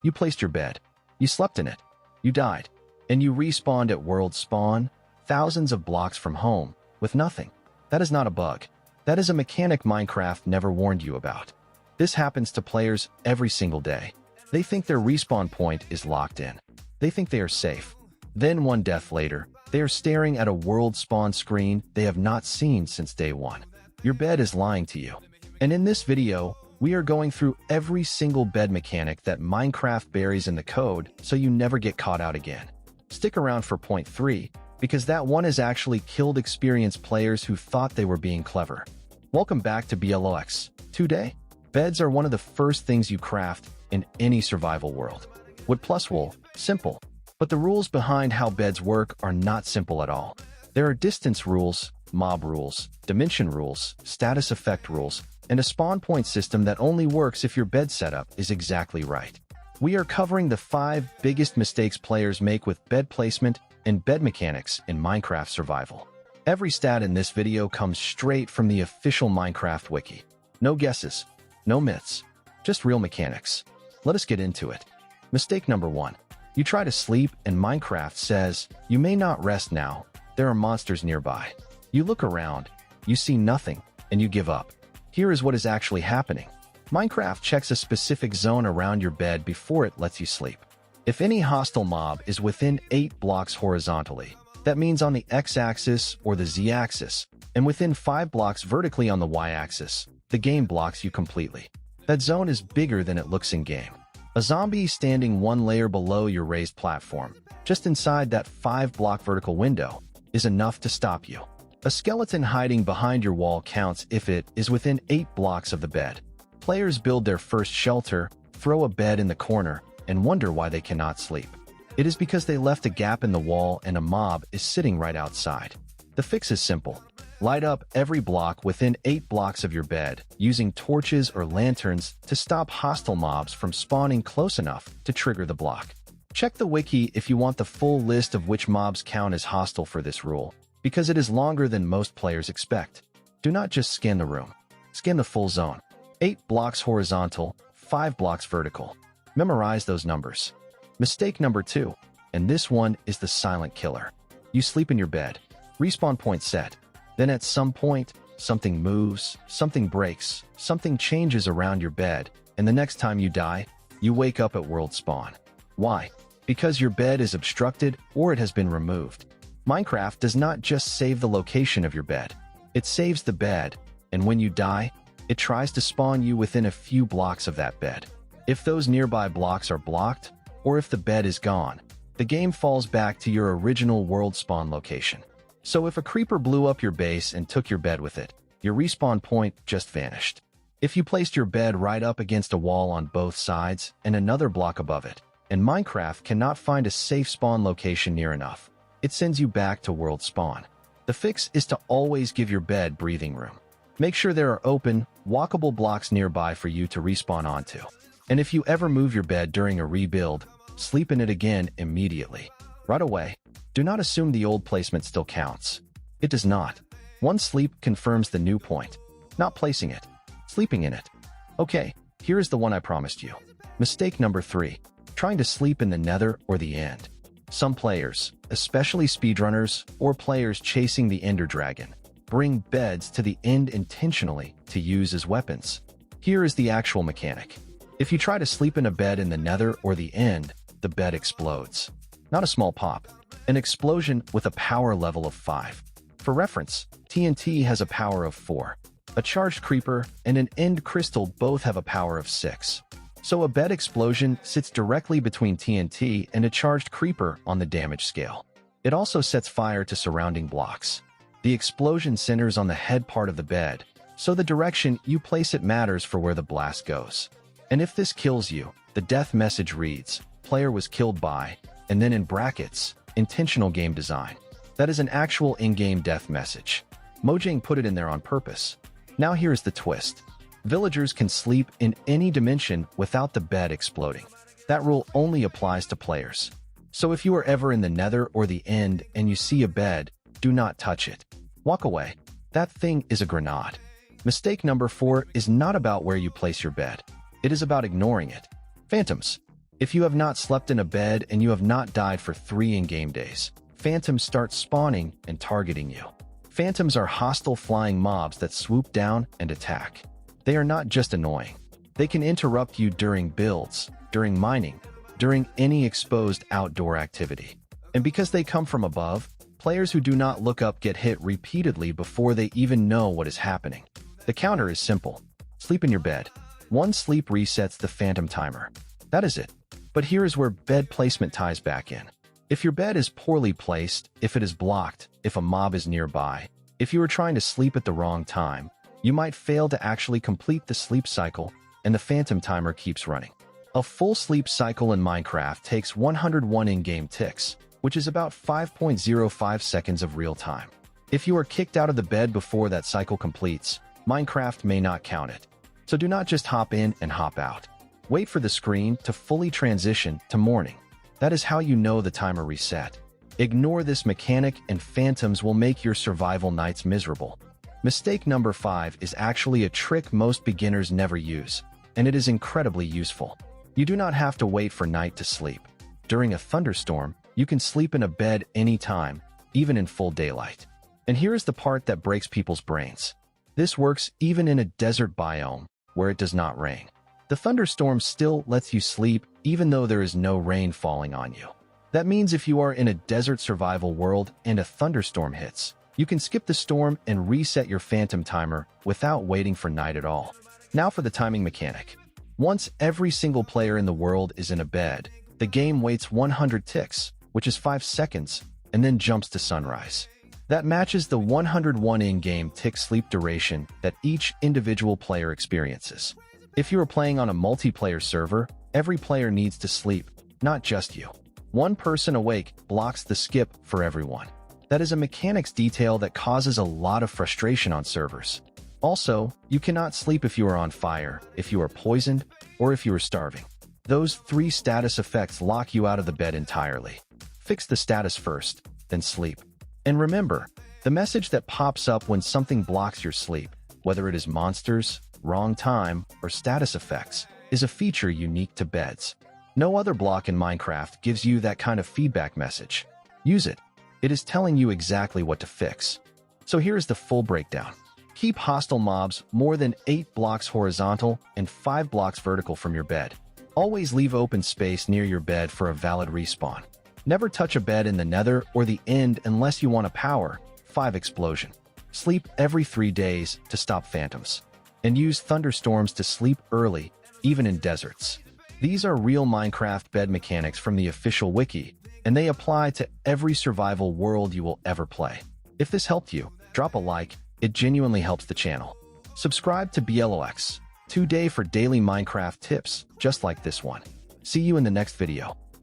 You placed your bed. You slept in it. You died. And you respawned at world spawn, thousands of blocks from home, with nothing. That is not a bug. That is a mechanic Minecraft never warned you about. This happens to players every single day. They think their respawn point is locked in. They think they are safe. Then one death later, they are staring at a world spawn screen they have not seen since day one. Your bed is lying to you. And in this video, we are going through every single bed mechanic that Minecraft buries in the code so you never get caught out again. Stick around for point 3, because that one has actually killed experienced players who thought they were being clever. Welcome back to BLOX. Today, beds are one of the first things you craft in any survival world. Wood plus wool, simple. But the rules behind how beds work are not simple at all. There are distance rules, mob rules, dimension rules, status effect rules, and a spawn point system that only works if your bed setup is exactly right. We are covering the 5 biggest mistakes players make with bed placement and bed mechanics in Minecraft survival. Every stat in this video comes straight from the official Minecraft wiki. No guesses, no myths, just real mechanics. Let us get into it. Mistake number 1. You try to sleep and Minecraft says, "You may not rest now, there are monsters nearby." You look around, you see nothing, and you give up. Here is what is actually happening. Minecraft checks a specific zone around your bed before it lets you sleep. If any hostile mob is within 8 blocks horizontally, that means on the x-axis or the z-axis, and within 5 blocks vertically on the y-axis, the game blocks you completely. That zone is bigger than it looks in-game. A zombie standing 1 layer below your raised platform, just inside that 5-block vertical window, is enough to stop you. A skeleton hiding behind your wall counts if it is within 8 blocks of the bed. Players build their first shelter, throw a bed in the corner, and wonder why they cannot sleep. It is because they left a gap in the wall and a mob is sitting right outside. The fix is simple. Light up every block within 8 blocks of your bed, using torches or lanterns to stop hostile mobs from spawning close enough to trigger the block. Check the wiki if you want the full list of which mobs count as hostile for this rule, because it is longer than most players expect. Do not just scan the room. Scan the full zone. 8 blocks horizontal, 5 blocks vertical. Memorize those numbers. Mistake number 2, and this one is the silent killer. You sleep in your bed. Respawn point set. Then at some point, something moves, something breaks, something changes around your bed, and the next time you die, you wake up at world spawn. Why? Because your bed is obstructed or it has been removed. Minecraft does not just save the location of your bed. It saves the bed, and when you die, it tries to spawn you within a few blocks of that bed. If those nearby blocks are blocked, or if the bed is gone, the game falls back to your original world spawn location. So if a creeper blew up your base and took your bed with it, your respawn point just vanished. If you placed your bed right up against a wall on both sides and another block above it, and Minecraft cannot find a safe spawn location near enough, it sends you back to world spawn. The fix is to always give your bed breathing room. Make sure there are open, walkable blocks nearby for you to respawn onto. And if you ever move your bed during a rebuild, sleep in it again immediately. Right away. Do not assume the old placement still counts. It does not. One sleep confirms the new point. Not placing it. Sleeping in it. Okay, here is the one I promised you. Mistake number 3. Trying to sleep in the Nether or the End. Some players, especially speedrunners or players chasing the Ender Dragon, bring beds to the End intentionally to use as weapons. Here is the actual mechanic. If you try to sleep in a bed in the Nether or the End, the bed explodes. Not a small pop. An explosion with a power level of 5. For reference, TNT has a power of 4. A charged creeper and an end crystal both have a power of 6. So a bed explosion sits directly between TNT and a charged creeper on the damage scale. It also sets fire to surrounding blocks. The explosion centers on the head part of the bed, so the direction you place it matters for where the blast goes. And if this kills you, the death message reads, "Player was killed by," and then in brackets, "intentional game design." That is an actual in-game death message. Mojang put it in there on purpose. Now here's the twist. Villagers can sleep in any dimension without the bed exploding. That rule only applies to players. So if you are ever in the Nether or the End and you see a bed, do not touch it. Walk away. That thing is a grenade. Mistake number 4 is not about where you place your bed. It is about ignoring it. Phantoms. If you have not slept in a bed and you have not died for 3 in-game days, phantoms start spawning and targeting you. Phantoms are hostile flying mobs that swoop down and attack. They are not just annoying. They can interrupt you during builds, during mining, during any exposed outdoor activity. And because they come from above, players who do not look up get hit repeatedly before they even know what is happening. The counter is simple. Sleep in your bed. 1 sleep resets the phantom timer. That is it. But here is where bed placement ties back in. If your bed is poorly placed, if it is blocked, if a mob is nearby, if you are trying to sleep at the wrong time, you might fail to actually complete the sleep cycle, and the phantom timer keeps running. A full sleep cycle in Minecraft takes 101 in-game ticks, which is about 5.05 seconds of real time. If you are kicked out of the bed before that cycle completes, Minecraft may not count it. So do not just hop in and hop out. Wait for the screen to fully transition to morning. That is how you know the timer reset. Ignore this mechanic and phantoms will make your survival nights miserable. Mistake number 5 is actually a trick most beginners never use, and it is incredibly useful. You do not have to wait for night to sleep. During a thunderstorm, you can sleep in a bed anytime, even in full daylight. And here is the part that breaks people's brains. This works even in a desert biome, where it does not rain. The thunderstorm still lets you sleep even though there is no rain falling on you. That means if you are in a desert survival world and a thunderstorm hits, you can skip the storm and reset your phantom timer without waiting for night at all. Now for the timing mechanic. Once every single player in the world is in a bed, the game waits 100 ticks, which is 5 seconds, and then jumps to sunrise. That matches the 101 in-game tick sleep duration that each individual player experiences. If you are playing on a multiplayer server, every player needs to sleep, not just you. One person awake blocks the skip for everyone. That is a mechanics detail that causes a lot of frustration on servers. Also, you cannot sleep if you are on fire, if you are poisoned, or if you are starving. Those 3 status effects lock you out of the bed entirely. Fix the status first, then sleep. And remember, the message that pops up when something blocks your sleep, whether it is monsters, wrong time, or status effects, is a feature unique to beds. No other block in Minecraft gives you that kind of feedback message. Use it. It is telling you exactly what to fix. So here is the full breakdown. Keep hostile mobs more than 8 blocks horizontal and 5 blocks vertical from your bed. Always leave open space near your bed for a valid respawn. Never touch a bed in the Nether or the End unless you want a power 5 explosion. Sleep every 3 days to stop phantoms. And use thunderstorms to sleep early, even in deserts. These are real Minecraft bed mechanics from the official wiki, and they apply to every survival world you will ever play. If this helped you, drop a like, it genuinely helps the channel. Subscribe to BLOX today for daily Minecraft tips just like this one. See you in the next video.